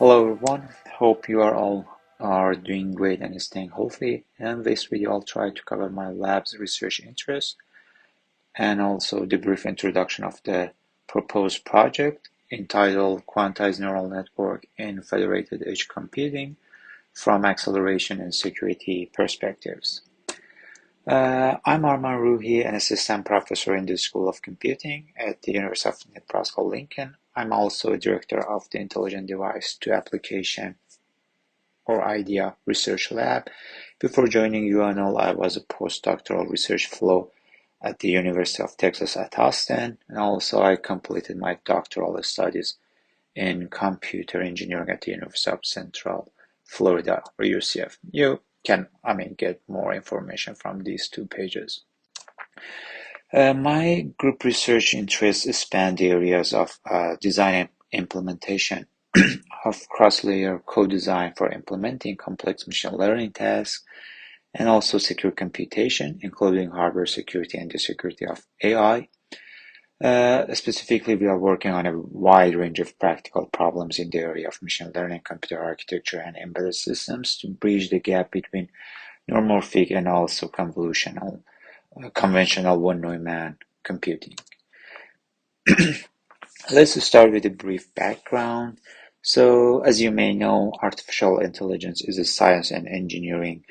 Hello everyone, hope you are all doing great and staying healthy. In this video, I'll try to cover my lab's research interests and also the brief introduction of the proposed project entitled Quantized Neural Network in Federated Edge Computing from Acceleration and Security Perspectives. I'm Arman Roohi, an assistant professor in the School of Computing at the University of Nebraska-Lincoln. I'm also a director of the Intelligent Device to Application or IDEA Research Lab. Before joining UNL, I was a postdoctoral research fellow at the University of Texas at Austin, and also I completed my doctoral studies in computer engineering at the University of Central Florida, or UCF. You can, get more information from these 2 pages. My group research interests span the areas of design and implementation of cross-layer code design for implementing complex machine learning tasks, and also secure computation, including hardware security and the security of AI. Specifically, we are working on a wide range of practical problems in the area of machine learning, computer architecture, and embedded systems to bridge the gap between neuromorphic and also conventional von Neumann computing. Let's start with a brief background. So, as you may know, artificial intelligence is a science and engineering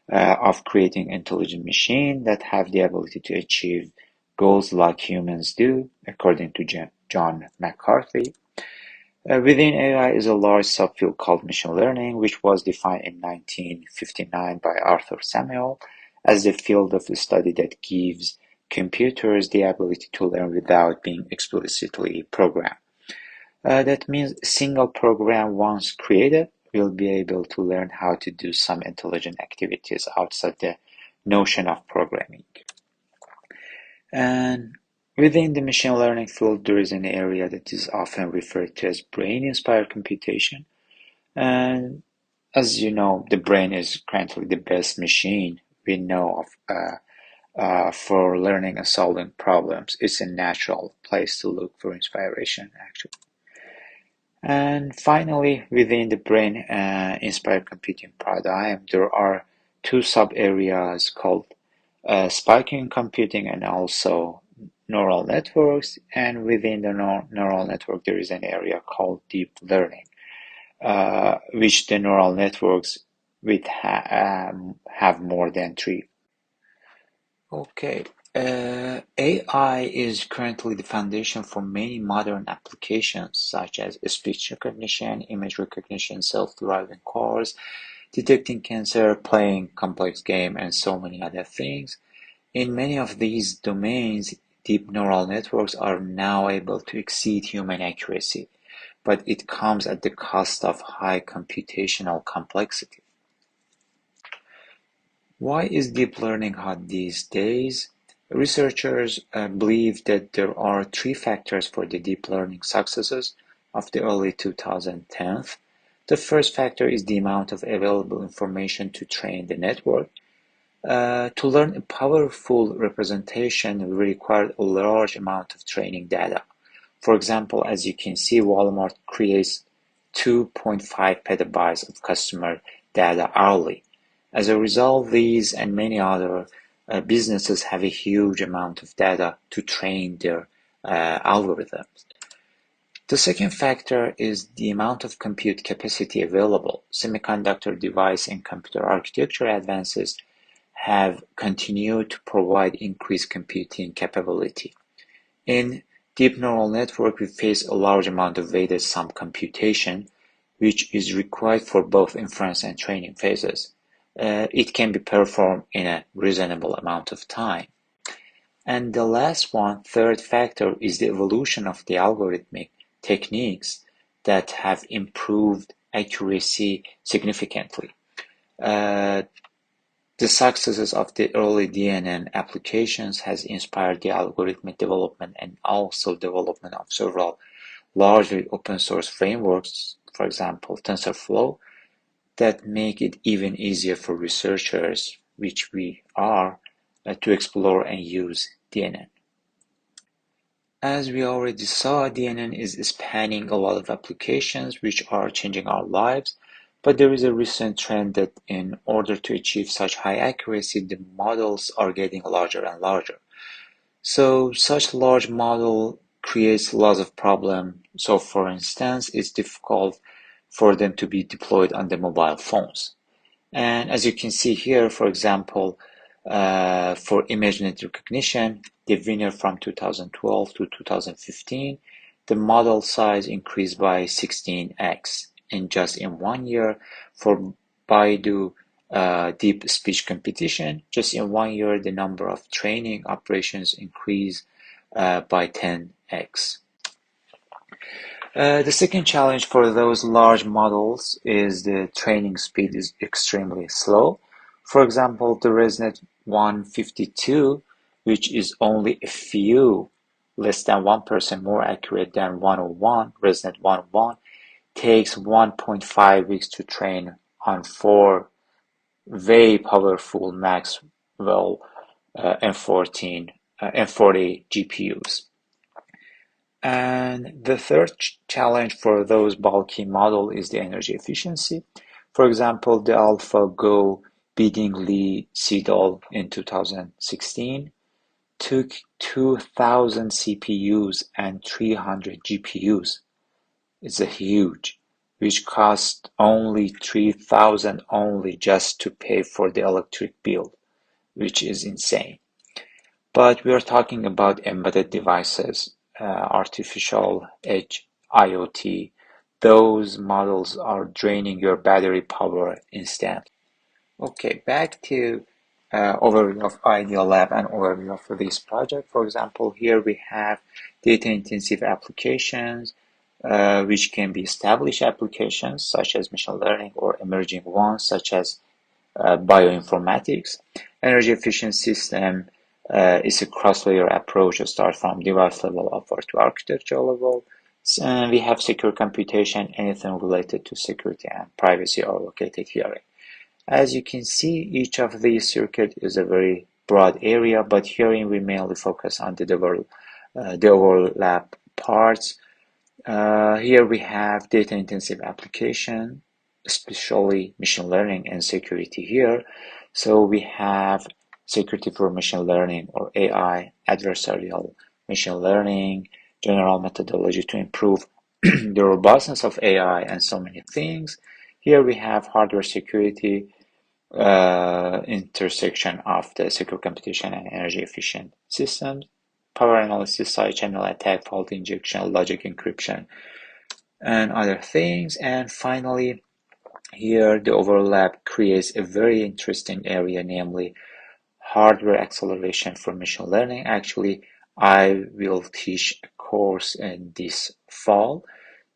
of creating intelligent machines that have the ability to achieve goals like humans do, according to John McCarthy. Within AI is a large subfield called machine learning, which was defined in 1959 by Arthur Samuel as the field of study that gives computers the ability to learn without being explicitly programmed. That means a single program, once created, will be able to learn how to do some intelligent activities outside the notion of programming. And within the machine learning field, there is an area that is often referred to as brain-inspired computation. And as you know, the brain is currently the best machine we know of for learning and solving problems. It's a natural place to look for inspiration, actually. And finally, within the brain-inspired computing paradigm, there are 2 sub-areas called spiking computing and also neural networks. And within the neural network, there is an area called deep learning, which the neural networks have more than 3. Okay. AI is currently the foundation for many modern applications such as speech recognition, image recognition, self-driving cars, detecting cancer, playing complex games, and so many other things. In many of these domains, deep neural networks are now able to exceed human accuracy, but it comes at the cost of high computational complexity. Why is deep learning hot these days? Researchers believe that there are 3 factors for the deep learning successes of the early 2010s. The first factor is the amount of available information to train the network. To learn a powerful representation, we require a large amount of training data. For example, as you can see, Walmart creates 2.5 petabytes of customer data hourly. As a result, these and many other businesses have a huge amount of data to train their algorithms. The second factor is the amount of compute capacity available. Semiconductor device and computer architecture advances have continued to provide increased computing capability. In deep neural network, we face a large amount of weighted sum computation, which is required for both inference and training phases. It can be performed in a reasonable amount of time. And the last one, third factor, is the evolution of the algorithmic techniques that have improved accuracy significantly. The successes of the early DNN applications has inspired the algorithmic development and also development of several largely open source frameworks, for example, TensorFlow, that make it even easier for researchers, which we are, to explore and use DNN. As we already saw, DNN is spanning a lot of applications which are changing our lives, but there is a recent trend that in order to achieve such high accuracy, the models are getting larger and larger. So such large model creates lots of problem. So for instance, it's difficult for them to be deployed on the mobile phones. And as you can see here, for example, for ImageNet recognition, the winner from 2012 to 2015, the model size increased by 16x in just in 1 year. For Baidu deep speech competition, just in 1 year, the number of training operations increased by 10x. The second challenge for those large models is the training speed is extremely slow. For example, the ResNet 152, which is only a few less than 1% more accurate than 101, ResNet 101, takes 1.5 weeks to train on four very powerful Maxwell M40 GPUs. And the third challenge for those bulky models is the energy efficiency. For example, the AlphaGo beating Lee Sedol in 2016 took 2,000 CPUs and 300 GPUs. It's a huge, which cost only 3,000 only just to pay for the electric bill, which is insane. But we are talking about embedded devices, artificial edge, IoT. Those models are draining your battery power instantly. Okay, back to overview of Ideal Lab and overview of this project. For example, here we have data-intensive applications, which can be established applications such as machine learning or emerging ones such as bioinformatics. Energy efficient system is a cross-layer approach that starts from device level upward to architecture level. And we have secure computation, anything related to security and privacy are located here. As you can see, each of these circuits is a very broad area, but herein we mainly focus on the overlap parts. Here we have data-intensive application, especially machine learning and security here. So we have security for machine learning or AI, adversarial machine learning, general methodology to improve the robustness of AI, and so many things. Here we have hardware security, intersection of the secure computation and energy efficient systems, power analysis, side channel attack, fault injection, logic encryption, and other things. And finally, here the overlap creates a very interesting area, namely hardware acceleration for machine learning. Actually, I will teach a course in this fall,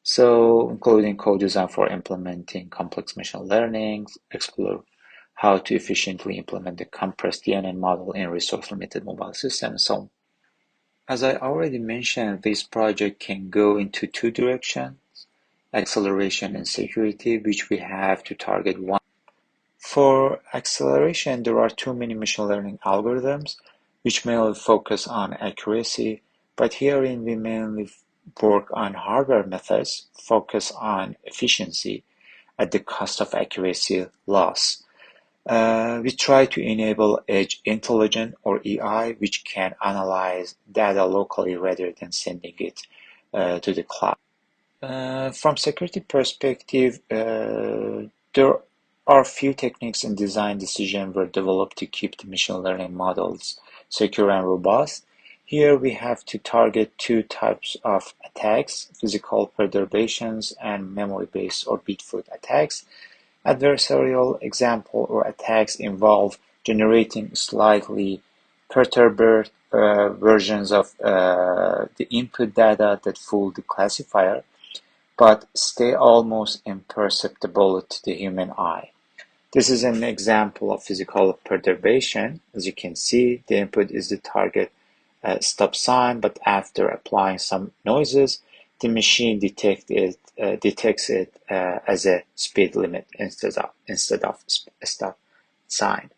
so including code design for implementing complex machine learning, explore how to efficiently implement the compressed DNN model in resource-limited mobile systems. So, as I already mentioned, this project can go into two directions, acceleration and security, which we have to target one. For acceleration, there are too many machine learning algorithms, which mainly focus on accuracy, but herein we mainly work on hardware methods, focus on efficiency at the cost of accuracy loss. We try to enable Edge Intelligence or EI, which can analyze data locally rather than sending it to the cloud. From security perspective, there are few techniques and design decisions were developed to keep the machine learning models secure and robust. Here we have to target two types of attacks, physical perturbations and memory-based or bitfoot attacks. Adversarial example or attacks involve generating slightly perturbed versions of the input data that fool the classifier, but stay almost imperceptible to the human eye. This is an example of physical perturbation. As you can see, the input is the target stop sign, but after applying some noises, the machine detects it as a speed limit instead of a stop sign.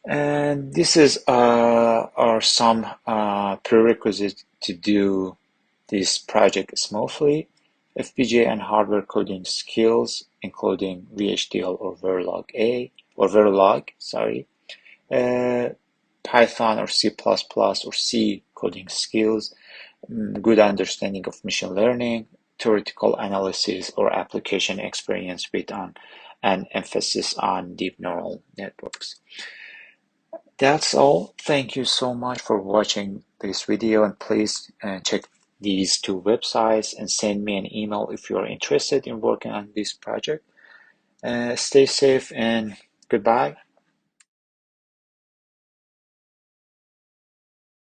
And this is are some prerequisites to do this project smoothly. FPGA and hardware coding skills, including VHDL or Verilog, sorry, uh, Python or C++ or C coding skills, good understanding of machine learning, theoretical analysis or application experience with an emphasis on deep neural networks. That's all. Thank you so much for watching this video, and please check these two websites and send me an email if you're interested in working on this project. Stay safe and goodbye.